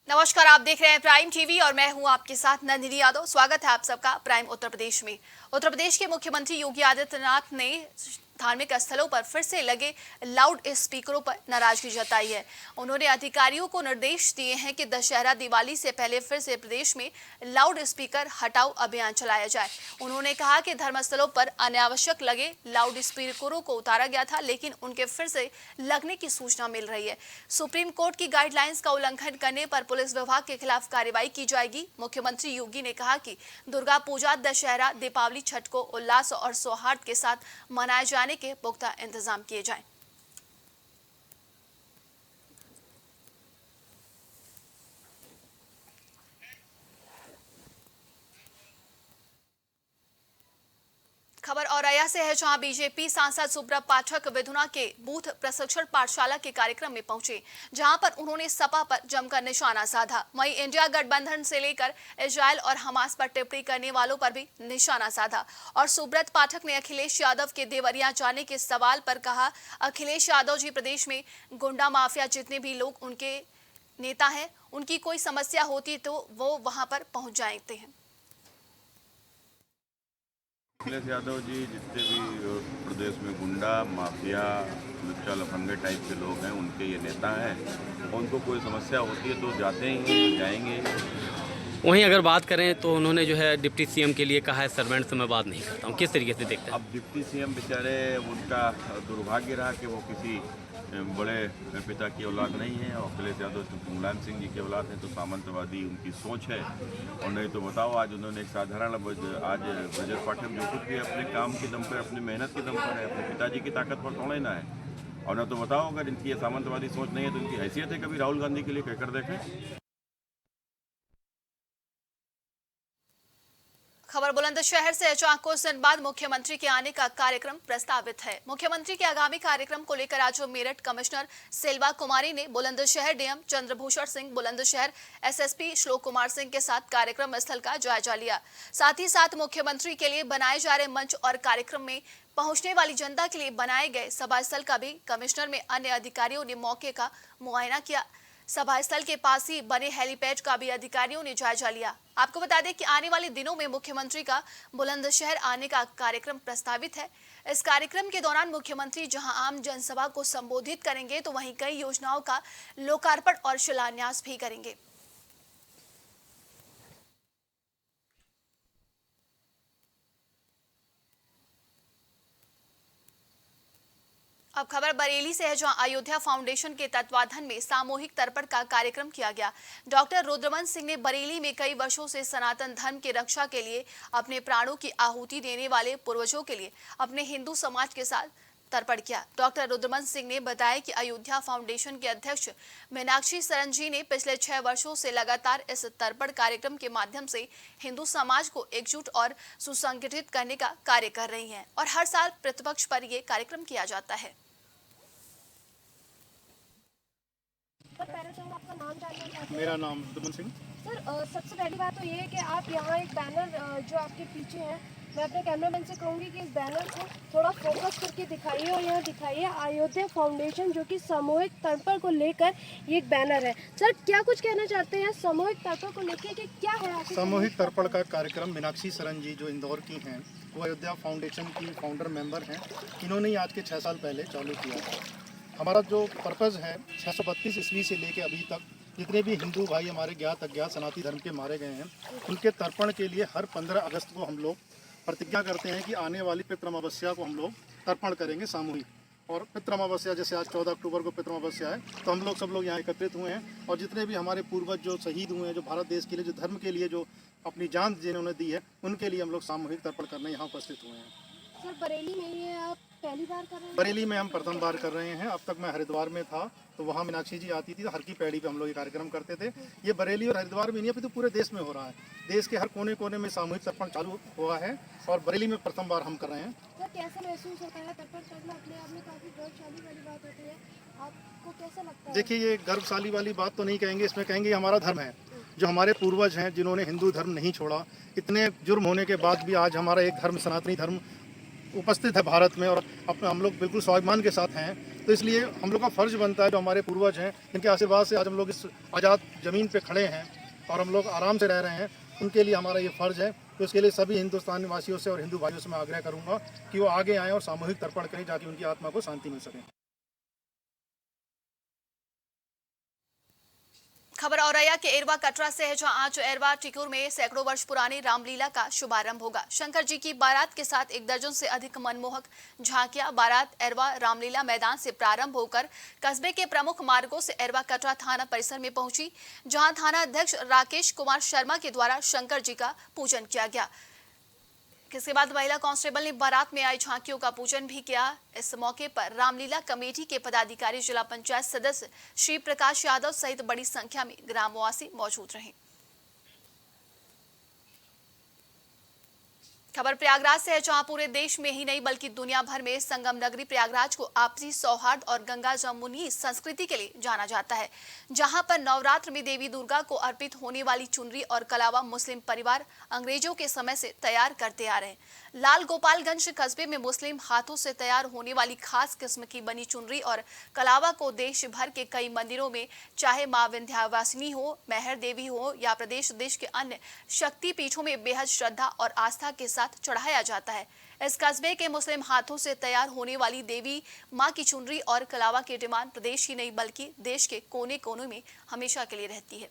नमस्कार, आप देख रहे हैं प्राइम टीवी और मैं हूं आपके साथ नंदिनी यादव। स्वागत है आप सबका प्राइम उत्तर प्रदेश में। उत्तर प्रदेश के मुख्यमंत्री योगी आदित्यनाथ ने धार्मिक स्थलों पर फिर से लगे लाउड स्पीकरों पर नाराजगी जताई है। उन्होंने अधिकारियों को निर्देश दिए हैं कि दशहरा दिवाली से पहले फिर से प्रदेश में लाउड स्पीकर हटाओ अभियान चलाया जाए। उन्होंने कहा कि धर्मस्थलों पर अनावश्यक लगे लाउड स्पीकरों को उतारा गया था, लेकिन उनके फिर से लगने की सूचना मिल रही है। सुप्रीम कोर्ट की गाइडलाइंस का उल्लंघन करने पर पुलिस विभाग के खिलाफ कार्रवाई की जाएगी। मुख्यमंत्री योगी ने कहा कि दुर्गा पूजा, दशहरा, दीपावली, छठ को उल्लास और सौहार्द के साथ मनाए जाने के पुख्ता इंतजाम किए जाएं। खबर औरैया से है, जहां बीजेपी सांसद सुब्रत पाठक विधुना के बूथ प्रशिक्षण पाठशाला के कार्यक्रम में पहुंचे, जहां पर उन्होंने सपा पर जमकर निशाना साधा। वहीं इंडिया गठबंधन से लेकर इजरायल और हमास पर टिप्पणी करने वालों पर भी निशाना साधा। और सुब्रत पाठक ने अखिलेश यादव के देवरिया जाने के सवाल पर कहा, अखिलेश यादव जी प्रदेश में गुंडा माफिया जितने भी लोग उनके नेता हैं, उनकी कोई समस्या होती तो वो वहां पर पहुंच जाते हैं। अखिलेश यादव जी जितने भी प्रदेश में गुंडा माफिया लुच्चा लफंगे टाइप के लोग हैं, उनके ये नेता हैं। उनको कोई समस्या होती है तो जाते ही जाएंगे। वहीं अगर बात करें तो उन्होंने जो है डिप्टी सीएम के लिए कहा है, सर्वेंट से मैं बात नहीं करता हूँ। किस तरीके से देखते हैं? अब डिप्टी सीएम बेचारे, उनका दुर्भाग्य रहा कि वो किसी बड़े पिता की औलाद नहीं है। और अखिलेश यादव चूँकि मुलायम सिंह जी की औलाद है तो सामंतवादी उनकी सोच है। और नहीं तो बताओ, आज उन्होंने एक साधारण आज ब्रजेश पाठक जो कुछ भी अपने काम के दम पर, अपनी मेहनत के दम पर है, अपने पिताजी की ताकत पर थोड़ा ना है। और न तो बताओ, अगर इनकी ये सामंतवादी सोच नहीं है तो इनकी हैसियत है कभी राहुल गांधी के लिए कहकर देखें। खबर बुलंदशहर से, जहां कुछ दिन बाद मुख्यमंत्री के आने का कार्यक्रम प्रस्तावित है। मुख्यमंत्री के आगामी कार्यक्रम को लेकर आज मेरठ कमिश्नर सेल्वा कुमारी ने बुलंदशहर डीएम चंद्रभूषण सिंह, बुलंदशहर एसएसपी श्लोक कुमार सिंह के साथ कार्यक्रम स्थल का जायजा लिया। साथ ही साथ मुख्यमंत्री के लिए बनाए जा रहे मंच और कार्यक्रम में पहुंचने वाली जनता के लिए बनाए गए सभा स्थल का भी कमिश्नर में अन्य अधिकारियों ने मौके का मुआयना किया। सभा स्थल के पास ही बने हेलीपैड का भी अधिकारियों ने जायजा लिया। आपको बता दें कि आने वाले दिनों में मुख्यमंत्री का बुलंदशहर आने का कार्यक्रम प्रस्तावित है। इस कार्यक्रम के दौरान मुख्यमंत्री जहां आम जनसभा को संबोधित करेंगे, तो वहीं कई योजनाओं का लोकार्पण और शिलान्यास भी करेंगे। अब खबर बरेली से है, जहां अयोध्या फाउंडेशन के तत्वाधान में सामूहिक तर्पण का कार्यक्रम किया गया। डॉक्टर रुद्रमंश सिंह ने बरेली में कई वर्षों से सनातन धर्म की रक्षा के लिए अपने प्राणों की आहुति देने वाले पूर्वजों के लिए अपने हिंदू समाज के साथ तर्पण किया। डॉक्टर रुद्रमंश सिंह ने बताया कि अयोध्या फाउंडेशन के अध्यक्ष मीनाक्षी सरन जी ने पिछले 6 वर्षों से लगातार इस तर्पण कार्यक्रम के माध्यम से हिंदू समाज को एकजुट और सुसंगठित करने का कार्य कर रही हैं और हर साल प्रतिपक्ष पर यह कार्यक्रम किया जाता है। आपका नाम जानना चाहते हैं? मेरा नाम रुद्रमन सिंह। सर, सबसे पहली बात तो ये है कि आप यहाँ एक बैनर जो आपके पीछे है, मैं अपने कैमरामैन से कहूँगी कि इस बैनर को थोड़ा फोकस करके दिखाइए और यहाँ दिखाइए अयोध्या फाउंडेशन जो कि सामूहिक तर्पण को लेकर ये एक बैनर है। सर, क्या कुछ कहना चाहते हैं सामूहिक तर्पण को लेकर कि क्या है? सामूहिक तर्पण का कार्यक्रम मीनाक्षी सरन जी जो इंदौर की हैं, वो अयोध्या फाउंडेशन की फाउंडर मेंबर हैं। इन्होंने आज के 6 साल पहले चालू किया था। हमारा जो पर्पज़ है, 632 ईस्वी से लेकर अभी तक जितने भी हिंदू भाई हमारे ज्ञात अज्ञात सनातनी धर्म के मारे गए हैं, उनके तर्पण के लिए हर 15 अगस्त को हम लोग प्रतिज्ञा करते हैं कि आने वाली पितृ अमावस्या को हम लोग तर्पण करेंगे सामूहिक। और पितृ अमावस्या, जैसे आज 14 अक्टूबर को पितृ अमावस्या है, तो हम लोग सब लोग यहाँ एकत्रित हुए हैं। और जितने भी हमारे पूर्वज जो शहीद हुए हैं, जो भारत देश के लिए, जो धर्म के लिए जो अपनी जान जिन्होंने दी है, उनके लिए हम लोग सामूहिक तर्पण करने यहाँ उपस्थित हुए हैं। सर, बरेली में ये आप पहली बार कर रहे हैं? बरेली में हम प्रथम बार कर रहे हैं। अब तक मैं हरिद्वार में था तो वहाँ मीनाक्षी जी आती थी, तो हर की पैड़ी पे हम लोग ये कार्यक्रम करते थे। ये बरेली और हरिद्वार में नहीं, अभी तो पूरे देश में हो रहा है। देश के हर कोने कोने में सामूहिक तर्पण चालू हुआ है और बरेली में प्रथम बार हम कर रहे हैं। सर, कैसा महसूस होता है? तर्पण करना अपने आप में काफ़ी गौरवशाली वाली बात होती है, आपको कैसा लगता है? देखिए, ये गर्वशाली वाली बात तो नहीं कहेंगे, इसमें कहेंगे हमारा धर्म है। जो हमारे पूर्वज हैं जिन्होंने हिंदू धर्म नहीं छोड़ा, इतने जुर्म होने के बाद भी आज हमारा एक धर्म, सनातनी धर्म, उपस्थित है भारत में और अपना हम लोग बिल्कुल स्वाभिमान के साथ हैं। तो इसलिए हम लोग का फ़र्ज़ बनता है, जो हमारे पूर्वज हैं इनके आशीर्वाद से आज हम लोग इस आज़ाद ज़मीन पे खड़े हैं और हम लोग आराम से रह रहे हैं, उनके लिए हमारा ये फ़र्ज़ है। तो इसके लिए सभी हिंदुस्तान निवासियों से और हिंदू भाइयों से मैं आग्रह करूँगा कि वो आगे आएँ और सामूहिक तर्पण करें, ताकि उनकी आत्मा को शांति मिल सके। खबर औरैया के एरवा कटरा से है, जहां आज एरवा टिकुर में सैकड़ों वर्ष पुरानी रामलीला का शुभारंभ होगा। शंकर जी की बारात के साथ 1 दर्जन से अधिक मनमोहक झांकियां बारात एरवा रामलीला मैदान से प्रारंभ होकर कस्बे के प्रमुख मार्गों से एरवा कटरा थाना परिसर में पहुंची, जहां थाना अध्यक्ष राकेश कुमार शर्मा के द्वारा शंकर जी का पूजन किया गया। इसके बाद महिला कांस्टेबल ने बारात में आई झांकियों का पूजन भी किया। इस मौके पर रामलीला कमेटी के पदाधिकारी, जिला पंचायत सदस्य श्री प्रकाश यादव सहित बड़ी संख्या में ग्रामवासी मौजूद रहे। खबर प्रयागराज से है, जहां पूरे देश में ही नहीं बल्कि दुनिया भर में संगम नगरी प्रयागराज को आपसी सौहार्द और गंगा जमुनी संस्कृति के लिए जाना जाता है, जहां पर नवरात्र में देवी दुर्गा को अर्पित होने वाली चुनरी और कलावा मुस्लिम परिवार अंग्रेजों के समय से तैयार करते आ रहे हैं। लाल गोपालगंज कस्बे में मुस्लिम हाथों से तैयार होने वाली खास किस्म की बनी चुनरी और कलावा को देश भर के कई मंदिरों में, चाहे मां विंध्यावासिनी हो, मेहर देवी हो या प्रदेश देश के अन्य शक्ति पीठों में बेहद श्रद्धा और आस्था के साथ चढ़ाया जाता है। इस कस्बे के मुस्लिम हाथों से तैयार होने वाली देवी मां की चुनरी और कलावा की डिमांड प्रदेश ही नहीं बल्कि देश के कोने कोने में हमेशा के लिए रहती है।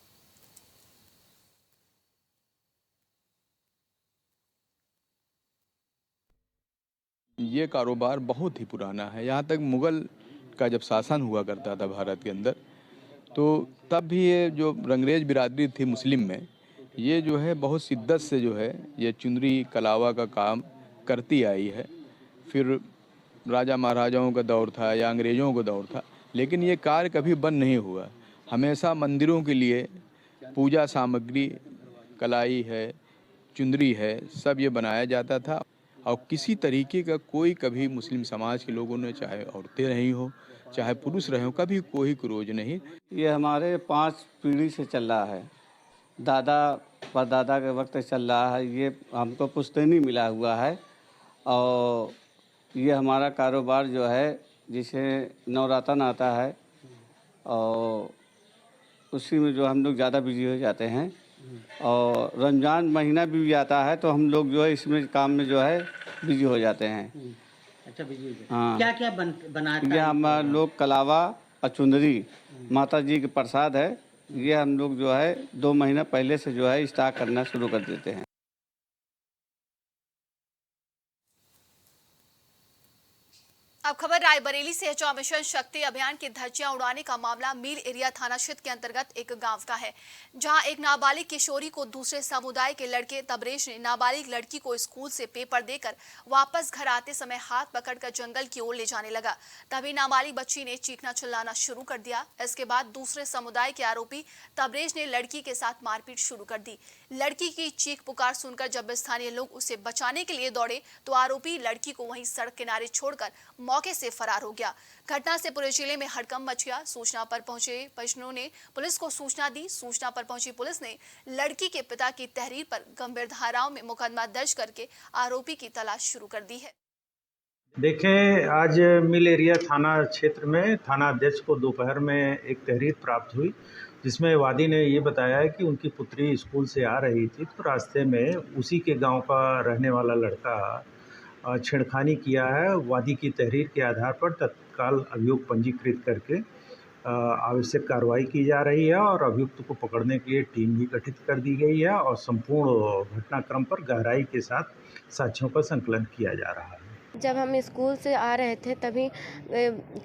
ये कारोबार बहुत ही पुराना है। यहाँ तक मुग़ल का जब शासन हुआ करता था भारत के अंदर, तो तब भी ये जो रंगरेज बिरादरी थी मुस्लिम में, ये जो है बहुत शिद्दत से जो है ये चुनरी कलावा का काम करती आई है। फिर राजा महाराजाओं का दौर था या अंग्रेज़ों का दौर था, लेकिन ये कार्य कभी बंद नहीं हुआ। हमेशा मंदिरों के लिए पूजा सामग्री, कलाई है, चुनरी है, सब ये बनाया जाता था और किसी तरीके का कोई कभी मुस्लिम समाज के लोगों ने, चाहे औरतें रही हो चाहे पुरुष रहे हो, कभी कोई क्रोध नहीं। ये हमारे 5 पीढ़ी से चल रहा है, दादा परदादा के वक्त से चल रहा है। ये हमको पुश्तैनी मिला हुआ है और ये हमारा कारोबार जो है, जिसे नवरातन आता है और उसी में जो हम लोग ज़्यादा बिजी हो जाते हैं, और रमज़ान महीना भी आता है तो हम लोग जो है इसमें काम में जो है बिजी हो जाते हैं। अच्छा, बिजी हो। हाँ, क्या क्या बनाता ये हम लोग कलावा और चुनरी माता जी के प्रसाद है। ये हम लोग जो है 2 महीना पहले से जो है स्टार्ट करना शुरू कर देते हैं। अब खबर रायबरेली से है, जहां मिशन शक्ति अभियान की धज्जियां उड़ाने का मामला मील एरिया थाना क्षेत्र के अंतर्गत एक गांव का है, जहां एक नाबालिग किशोरी को दूसरे समुदाय के लड़के तबरेज ने नाबालिग लड़की को स्कूल से पेपर देकर वापस घर आते समय हाथ पकड़कर जंगल की ओर ले जाने लगा। तभी नाबालिग बच्ची ने चीखना चिल्लाना शुरू कर दिया। इसके बाद दूसरे समुदाय के आरोपी तबरेज ने लड़की के साथ मारपीट शुरू कर दी। लड़की की चीख पुकार सुनकर जब स्थानीय लोग उसे बचाने के लिए दौड़े तो आरोपी लड़की को वहीं सड़क किनारे छोड़कर मौके से फरार हो गया। घटना से पूरे जिले में हड़कंप मच गया। सूचना पर पहुंचे परिजनों ने पुलिस को सूचना दी। सूचना पर पहुंची पुलिस ने लड़की के पिता की तहरीर पर गंभीर धाराओं में मुकदमा दर्ज करके आरोपी की तलाश शुरू कर दी है। देखें, आज मिल एरिया थाना क्षेत्र में थाना अध्यक्ष को दोपहर में एक तहरीर प्राप्त हुई, जिसमें वादी ने ये बताया कि उनकी पुत्री स्कूल से आ रही थी तो रास्ते में उसी के गांव का रहने वाला लड़का छेड़खानी किया है। वादी की तहरीर के आधार पर तत्काल अभियोग पंजीकृत करके आवश्यक कार्रवाई की जा रही है और अभियुक्त को पकड़ने के लिए टीम भी गठित कर दी गई है और संपूर्ण घटनाक्रम पर गहराई के साथ साक्ष्यों का संकलन किया जा रहा है। जब हम स्कूल से आ रहे थे तभी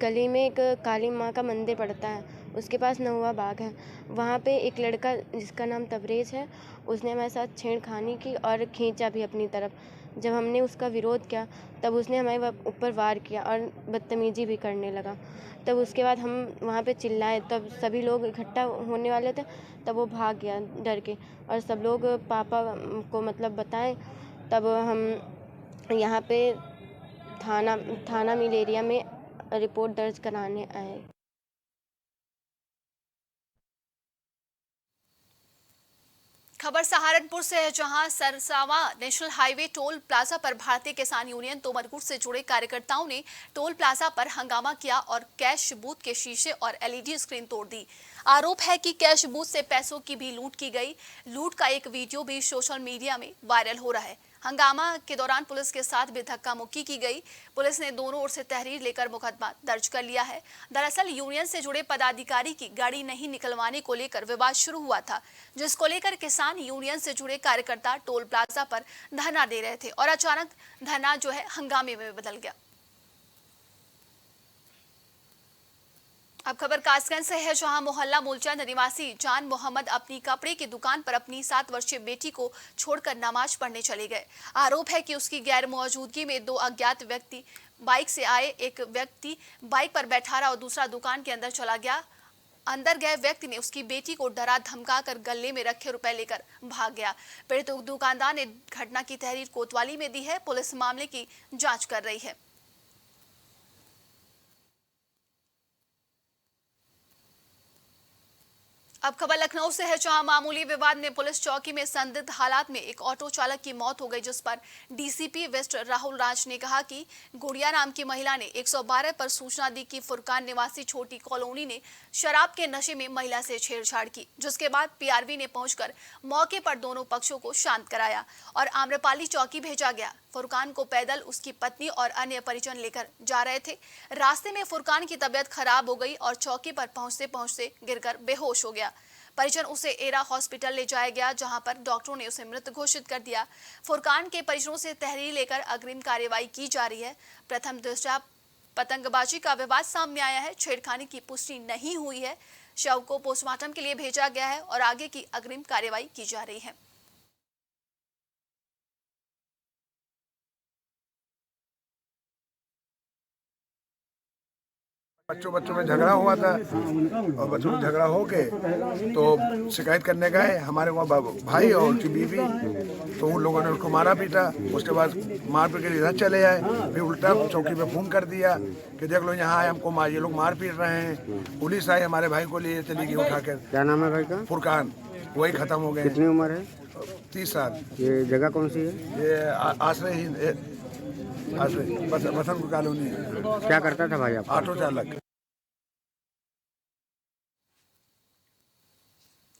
गली में एक काली माँ का मंदिर पड़ता है, उसके पास नहुआ बाग है। वहाँ पे एक लड़का जिसका नाम तबरेज है, उसने हमारे साथ छेड़खानी की और खींचा भी अपनी तरफ। जब हमने उसका विरोध किया तब उसने हमारे ऊपर वार किया और बदतमीजी भी करने लगा। तब उसके बाद हम वहाँ पे चिल्लाए, तब सभी लोग इकट्ठा होने वाले थे, तब वो भाग गया डर के और सब लोग पापा को मतलब बताएं। तब हम यहाँ पे थाना मिल एरिया में रिपोर्ट दर्ज कराने आए। खबर सहारनपुर से है, जहां Sarsawa national highway toll plaza पर भारतीय किसान यूनियन तोमरगुट से जुड़े कार्यकर्ताओं ने टोल प्लाजा पर हंगामा किया और कैश बूथ के शीशे और एलईडी स्क्रीन तोड़ दी। आरोप है कि कैश बूथ से पैसों की भी लूट की गई। लूट का एक वीडियो भी सोशल मीडिया में वायरल हो रहा है। हंगामा के दौरान पुलिस के साथ भी धक्का मुक्की की गई। पुलिस ने दोनों ओर से तहरीर लेकर मुकदमा दर्ज कर लिया है। दरअसल यूनियन से जुड़े पदाधिकारी की गाड़ी नहीं निकलवाने को लेकर विवाद शुरू हुआ था, जिसको लेकर किसान यूनियन से जुड़े कार्यकर्ता टोल प्लाजा पर धरना दे रहे थे और अचानक धरना जो है हंगामे में बदल गया। अब खबर कासगंज से है, जहां मोहल्ला मूलचंद निवासी जान मोहम्मद अपनी कपड़े की दुकान पर अपनी 7 वर्षीय बेटी को छोड़कर नमाज पढ़ने चले गए। आरोप है कि उसकी गैर मौजूदगी में 2 अज्ञात व्यक्ति बाइक से आए। एक व्यक्ति बाइक पर बैठा रहा और दूसरा दुकान के अंदर चला गया। अंदर गए व्यक्ति ने उसकी बेटी को डरा धमका कर गले में रखे रुपए लेकर भाग गया। पीड़ित दुकानदार ने घटना की तहरीर कोतवाली में दी है। पुलिस मामले की जाँच कर रही है। अब खबर लखनऊ से है, जहां मामूली विवाद में पुलिस चौकी में संदिग्ध हालात में एक ऑटो चालक की मौत हो गई, जिस पर डीसीपी वेस्ट राहुल राज ने कहा कि गुड़िया नाम की महिला ने 112 पर सूचना दी कि फुरकान निवासी छोटी कॉलोनी ने शराब के नशे में महिला से छेड़छाड़ की, जिसके बाद पीआरवी ने पहुंचकर मौके पर दोनों पक्षों को शांत कराया और आम्रपाली चौकी भेजा गया। फुरकान को पैदल उसकी पत्नी और अन्य परिजन लेकर जा रहे थे। रास्ते में फुरकान की तबीयत खराब हो गई और चौकी पर पहुंचते पहुंचते गिरकर बेहोश हो गया। परिजन उसे एरा हॉस्पिटल ले जाया गया, जहां पर डॉक्टरों ने उसे मृत घोषित कर दिया। फुरकान के परिजनों से तहरीर लेकर अग्रिम कार्रवाई की जा रही है। प्रथम दृष्टया पतंगबाजी का विवाद सामने आया है। छेड़खानी की पुष्टि नहीं हुई है। शव को पोस्टमार्टम के लिए भेजा गया है और आगे की अग्रिम कार्रवाई की जा रही है। बच्चों में झगड़ा हुआ था और बच्चों में झगड़ा हो के तो शिकायत करने गए हमारे वहाँ भाई और उनकी बीवी, तो उन लोगों ने उसको मारा पीटा। उसके बाद मार पीट के इधर चले आए, फिर उल्टा चौकी पे फोन कर दिया कि देख लो यहाँ आए, हमको ये लोग मार पीट रहे हैं। पुलिस आई, हमारे भाई को लिए चली गई उठा कर। क्या नाम है भाई का? फुरकान। वही खत्म हो गए। कितनी उम्र है? 30 साल। ये जगह कौन सी है? ये आश्रय बसंत कॉलोनी है। क्या करता था भाई आप? ऑटो चालक।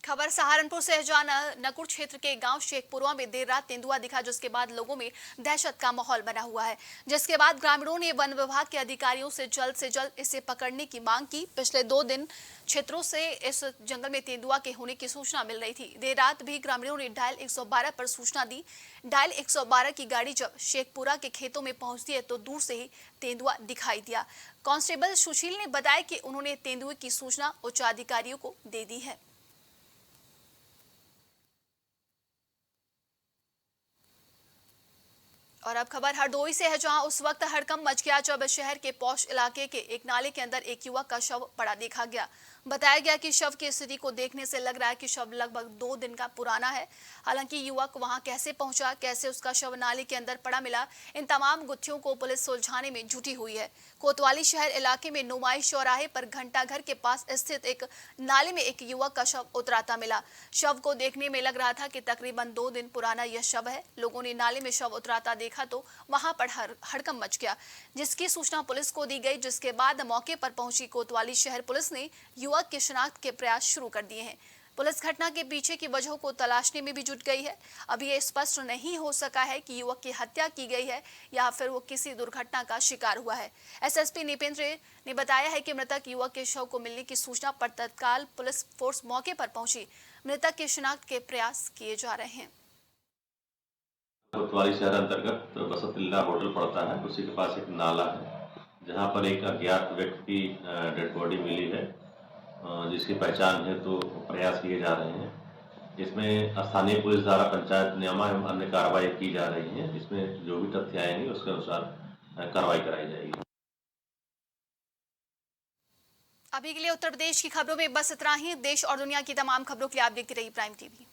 खबर सहारनपुर से है, जहां नकुड़ क्षेत्र के गांव शेखपुरा में देर रात तेंदुआ दिखा, जिसके बाद लोगों में दहशत का माहौल बना हुआ है। जिसके बाद ग्रामीणों ने वन विभाग के अधिकारियों से जल्द इसे पकड़ने की मांग की। पिछले 2 दिन क्षेत्रों से इस जंगल में तेंदुआ के होने की सूचना मिल रही थी। देर रात भी ग्रामीणों ने डायल 112 पर सूचना दी। डायल 112 की गाड़ी जब शेखपुरा के खेतों में पहुंचती है तो दूर से ही तेंदुआ दिखाई दिया। कांस्टेबल सुशील ने बताया कि उन्होंने तेंदुए की सूचना उच्च अधिकारियों को दे दी है। और अब खबर हरदोई से है, जहां उस वक्त हड़कंप मच गया जब शहर के पौष इलाके के एक नाले के अंदर एक युवक का शव पड़ा देखा गया। बताया गया कि शव की स्थिति को देखने से लग रहा है कि शव लगभग 2 दिन का पुराना है। हालांकि युवक वहां कैसे पहुंचा, कैसे उसका शव नाले के अंदर पड़ा मिला, इन तमाम गुत्थियों को पुलिस सुलझाने में जुटी हुई है। कोतवाली शहर इलाके में नुमाइश चौराहे पर घंटाघर के पास स्थित एक नाले में एक युवक का शव उतराता मिला। शव को देखने में लग रहा था कि तकरीबन 2 दिन पुराना यह शव है। लोगों ने नाले में शव उतराता देखा तो वहां पर हड़कंप मच गया, जिसकी सूचना पुलिस को दी गई। जिसके बाद मौके पर पहुंची कोतवाली शहर पुलिस ने युवक की शिनाख्त के प्रयास शुरू कर दिए हैं। पुलिस घटना के पीछे की वजहों को तलाशने में भी जुट गई है। अभी यह स्पष्ट नहीं हो सका है कि युवक की हत्या की गई है या फिर वो किसी दुर्घटना का शिकार हुआ है। एसएसपी निपेंद्र ने बताया है कि मृतक युवक के शव को मिलने की सूचना पर तत्काल पुलिस फोर्स मौके पर पहुंची। मृतक की शिनाख्त के प्रयास किए जा रहे हैं। कोतवाली शहर अंतर्गत बसंतिल्ला होटल पड़ता है, उसी के पास एक नाला है जहां पर एक अज्ञात व्यक्ति की डेड बॉडी मिली है, जिसकी पहचान है तो प्रयास किए जा रहे हैं। इसमें स्थानीय पुलिस द्वारा पंचायत नियमा एवं अन्य कार्रवाई की जा रही है। इसमें जो भी तथ्य आएंगे उसके अनुसार कार्रवाई कराई जाएगी। अभी के लिए उत्तर प्रदेश की खबरों में बस इतना ही। देश और दुनिया की तमाम खबरों के लिए आप देखते रहिए प्राइम टीवी।